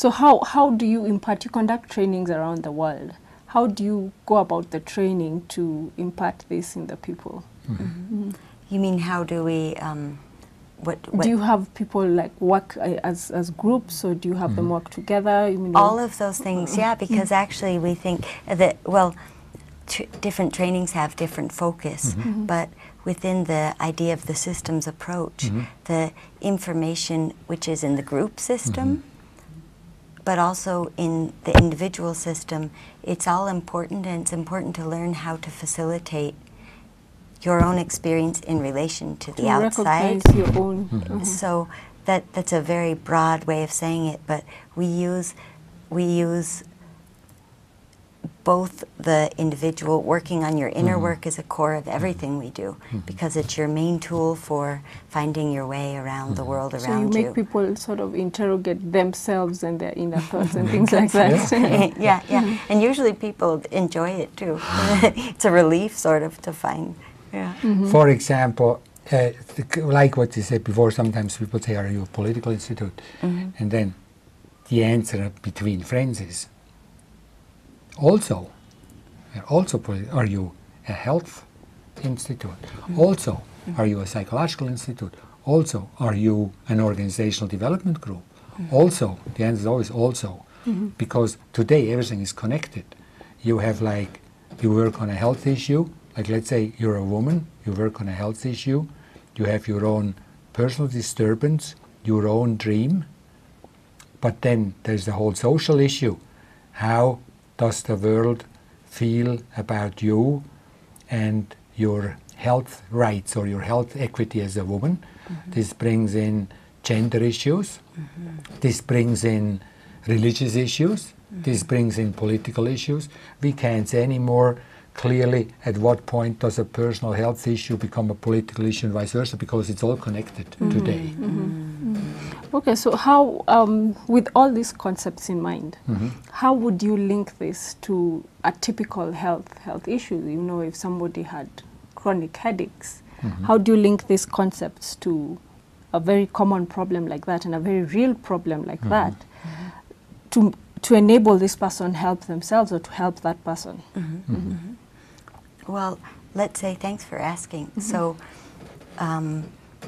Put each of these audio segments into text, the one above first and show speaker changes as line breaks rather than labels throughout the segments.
So how do you impart? You conduct trainings around the world. How do you go about the training to impart this in the people?
You mean how do we? What
do you have people like work as groups, or do you have them work together? You know?
All of those things, yeah. Because actually, we think that different trainings have different focus, but within the idea of the systems approach, the information which is in the group system, but also in the individual system, it's all important, and it's important to learn how to facilitate your own experience in relation to the outside.
Recognize your own.
So that's a very broad way of saying it, but we use both the individual working on your inner work as a core of everything we do, because it's your main tool for finding your way around the world around you.
So you make people sort of interrogate themselves and their inner thoughts and things like that.
Yeah. And usually people enjoy it too. It's a relief sort of to find. Yeah.
For example, like what you said before, sometimes people say, are you a political institute? And then the answer between friends is, also, are you a health institute? Also, are you a psychological institute? Also, are you an organizational development group? Also, the answer is always also, because today everything is connected. You have you work on a health issue, like let's say you're a woman, you work on a health issue, you have your own personal disturbance, your own dream, but then there's the whole social issue. How does the world feel about you and your health rights or your health equity as a woman? This brings in gender issues. This brings in religious issues. This brings in political issues. We can't say anymore clearly at what point does a personal health issue become a political issue and vice versa, because it's all connected today.
Okay, so how, with all these concepts in mind, how would you link this to a typical health issue? You know, if somebody had chronic headaches, how do you link these concepts to a very common problem like that and a very real problem like that to enable this person help themselves or to help that person?
Well, let's say, thanks for asking. So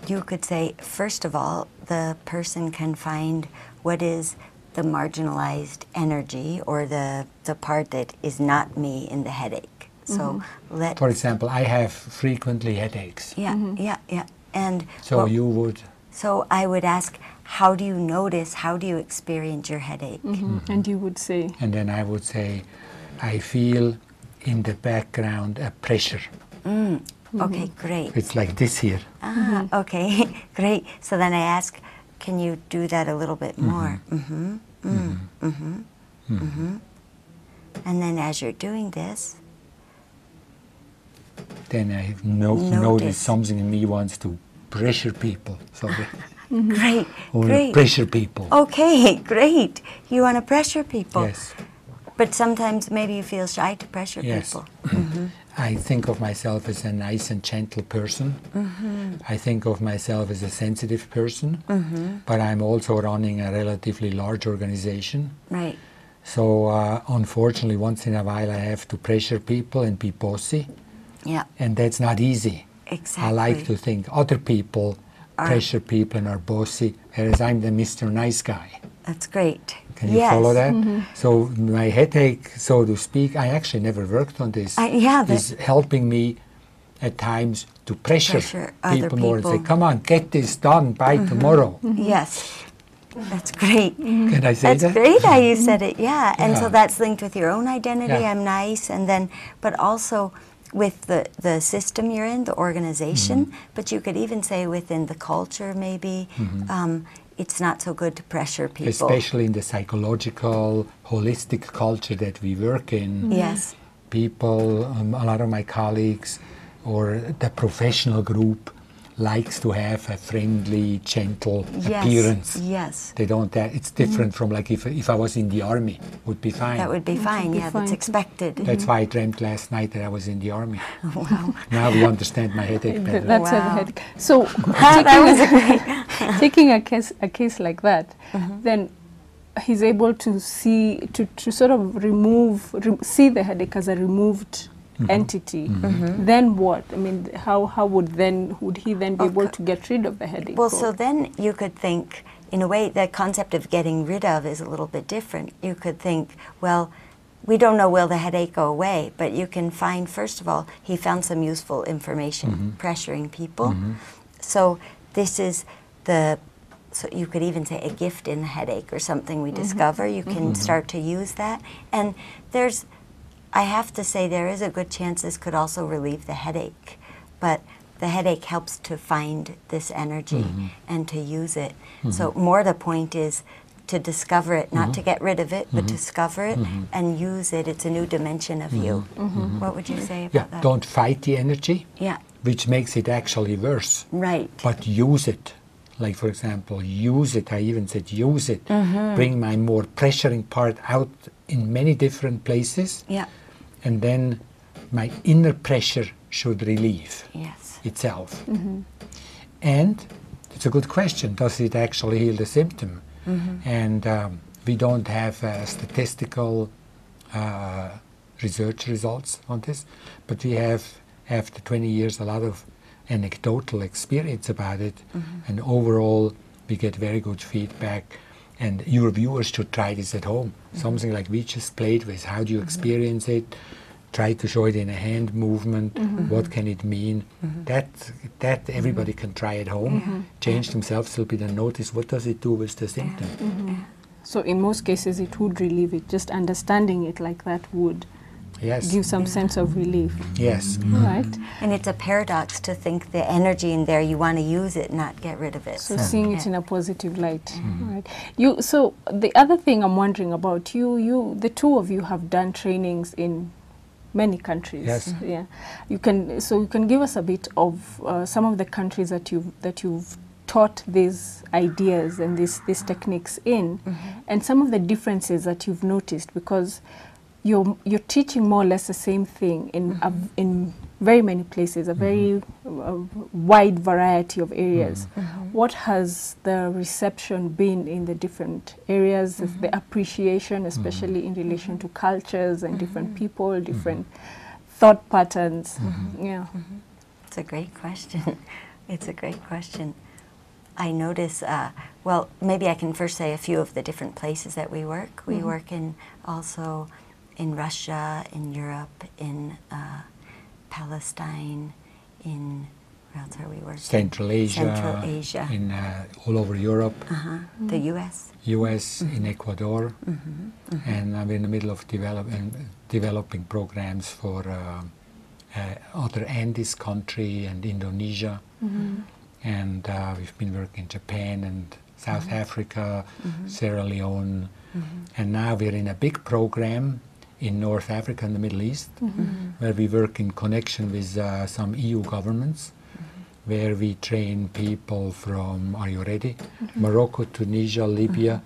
you could say, first of all, the person can find what is the marginalized energy or the part that is not me in the headache. So
for example, I have frequently headaches.
Yeah. And
so you would...
So I would ask, how do you notice, how do you experience your headache?
And you would say?
And then I would say, I feel in the background a pressure.
Okay, great.
It's like this here.
Okay, great. So then I ask, can you do that a little bit more? And then as you're doing this,
then I notice something in me wants to pressure people. Sorry.
Great.
Pressure people.
Okay, great. You want to pressure people.
Yes.
But sometimes maybe you feel shy to pressure people.
I think of myself as a nice and gentle person. I think of myself as a sensitive person, but I'm also running a relatively large organization.
Right.
So unfortunately, once in a while I have to pressure people and be bossy.
Yeah.
And that's not easy.
Exactly.
I like to think other people pressure people and are bossy, whereas I'm the Mr. Nice Guy.
That's great.
Can you follow that? So my headache, so to speak, I actually never worked on this, is helping me at times to pressure people more and say, come on, get this done by tomorrow.
Yes. That's great.
Can I say that?
That's great how you said it, yeah. And so that's linked with your own identity, I'm nice, and then, but also with the system you're in, the organization, but you could even say within the culture maybe, it's not so good to pressure people.
Especially in the psychological, holistic culture that we work in.
Yes.
People, a lot of my colleagues, or the professional group likes to have a friendly, gentle appearance.
Yes.
They don't. It's different from like if I was in the army, would be fine.
That would be fine. Yeah, that's expected.
That's why I dreamt last night that I was in the army. Wow. Now we understand my headache better.
That's a headache. So taking a case like that, then he's able to see, to sort of see the headache as a removed entity, then what? I mean, how would he then be able to get rid of the headache?
Well, so then you could think, in a way, the concept of getting rid of is a little bit different. You could think, well, we don't know will the headache go away, but you can find, first of all, he found some useful information pressuring people. So this is so you could even say a gift in the headache or something we discover. You can start to use that. And I have to say, there is a good chance this could also relieve the headache, but the headache helps to find this energy and to use it. So more the point is to discover it, not to get rid of it, but to discover it and use it. It's a new dimension of you. What would you say about that?
Don't fight the energy, which makes it actually worse.
Right.
But use it. Like, for example, use it. I even said use it. Bring my more pressuring part out in many different places. And then my inner pressure should relieve itself. And it's a good question. Does it actually heal the symptom? And we don't have statistical research results on this, but we have, after 20 years, a lot of anecdotal experience about it, and overall we get very good feedback. And your viewers should try this at home. Something like we just played with. How do you experience it? Try to show it in a hand movement. What can it mean? That everybody can try at home. Change themselves a little bit and notice what does it do with the symptom.
So in most cases it would relieve it. Just understanding it like that would give some sense of relief.
Yes.
Right.
And it's a paradox to think the energy in there, you want to use it, not get rid of it.
So seeing it in a positive light. Right. So the other thing I'm wondering about, the two of you have done trainings in many countries.
Yes.
You can give us a bit of some of the countries that you've taught these ideas and these techniques in, and some of the differences that you've noticed, because you're teaching more or less the same thing in very many places, a very wide variety of areas. What has the reception been in the different areas, the appreciation, especially in relation to cultures and different people, different thought patterns?
It's a great question. It's a great question. I notice, well, maybe I can first say a few of the different places that we work. We work also in Russia, in Europe, in Palestine, where else are we working?
Central Asia. In all over Europe.
The U.S.
In Ecuador. And I'm in the middle of developing programs for other Andes country and Indonesia. And we've been working in Japan and South Africa, Sierra Leone. And now we're in a big program in North Africa and the Middle East, where we work in connection with some EU governments, where we train people from, are you ready? Morocco, Tunisia, Libya,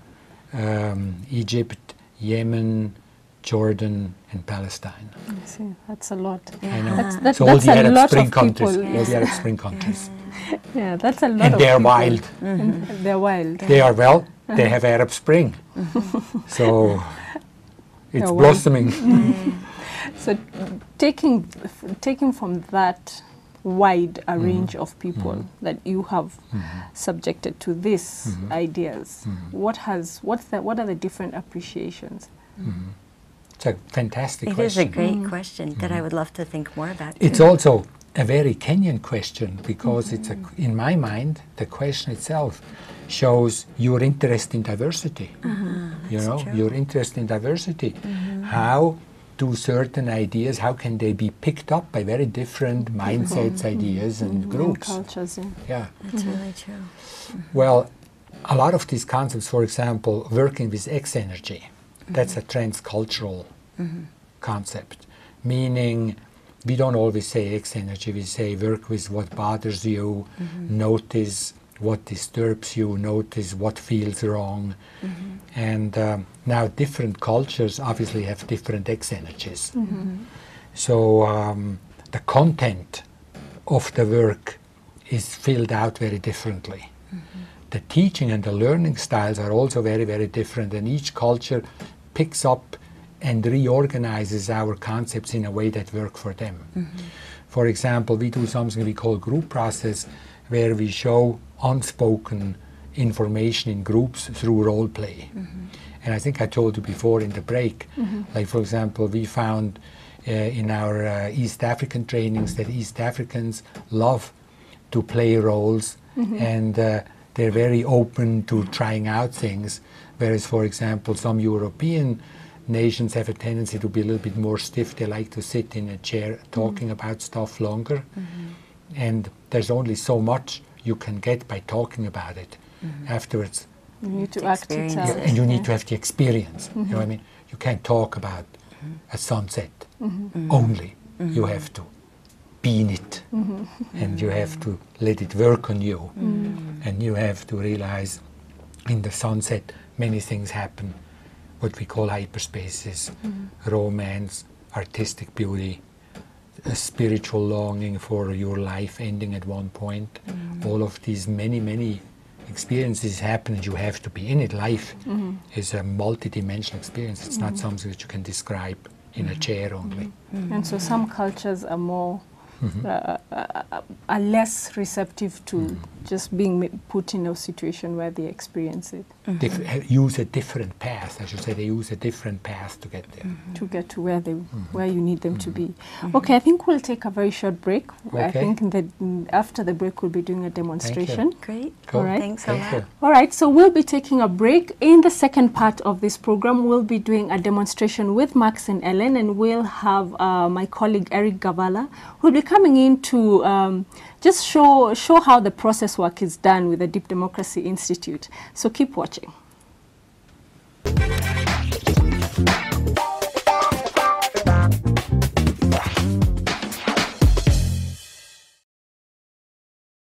Egypt, Yemen, Jordan, and Palestine.
I see, that's a lot.
I know.
That's
so all the
a
Arab
lot
Spring
of
countries.
people.
All the Arab Spring countries.
Yeah, that's a lot
and
of
they're
people.
wild.
They're wild.
They are they have Arab Spring. So it's blossoming.
So taking from that wide a range of people that you have subjected to these ideas, what are the different appreciations?
It's a fantastic
question. It is a great question that I would love to think more about.
It's also a very Kenyan question, because it's in my mind, the question itself shows your interest in diversity. Your interest in diversity. How do certain ideas, how can they be picked up by very different mindsets, ideas, and groups?
And cultures,
yeah. That's really true.
Well, a lot of these concepts, for example, working with X-energy, that's a transcultural concept, meaning we don't always say X-energy, we say work with what bothers you, notice what disturbs you, notice what feels wrong. And now different cultures obviously have different X-energies. So the content of the work is filled out very differently. the teaching and the learning styles are also very, very different, and each culture picks up and reorganizes our concepts in a way that work for them. For example, we do something we call group process, where we show unspoken information in groups through role play. And I think I told you before in the break, like for example, we found in our East African trainings that East Africans love to play roles, and they're very open to trying out things, whereas for example some European nations have a tendency to be a little bit more stiff. They like to sit in a chair talking about stuff longer, and there's only so much you can get by talking about it. Afterwards
you need to act it out.
And you need to have the experience. You know what I mean? You can't talk about a sunset only. You have to be in it, and you have to let it work on you, and you have to realize in the sunset many things happen, what we call hyperspaces, romance, artistic beauty, a spiritual longing for your life ending at one point. All of these many experiences happen, and you have to be in it. Life is a multi-dimensional experience. It's not something that you can describe in a chair only.
And so some cultures are more are less receptive to just being put in a situation where they experience it.
Use a different path. I should say they use a different path to get there.
To get to where they where you need them to be. Okay, I think we'll take a very short break.
Okay.
I think that after the break we'll be doing a demonstration.
Great.
Cool.
All right.
Thanks a lot.
All right, so we'll be taking a break. In the second part of this program, we'll be doing a demonstration with Max and Ellen, and we'll have my colleague Eric Gavala, who will be coming in to just show how the process work is done with the Deep Democracy Institute. So keep watching.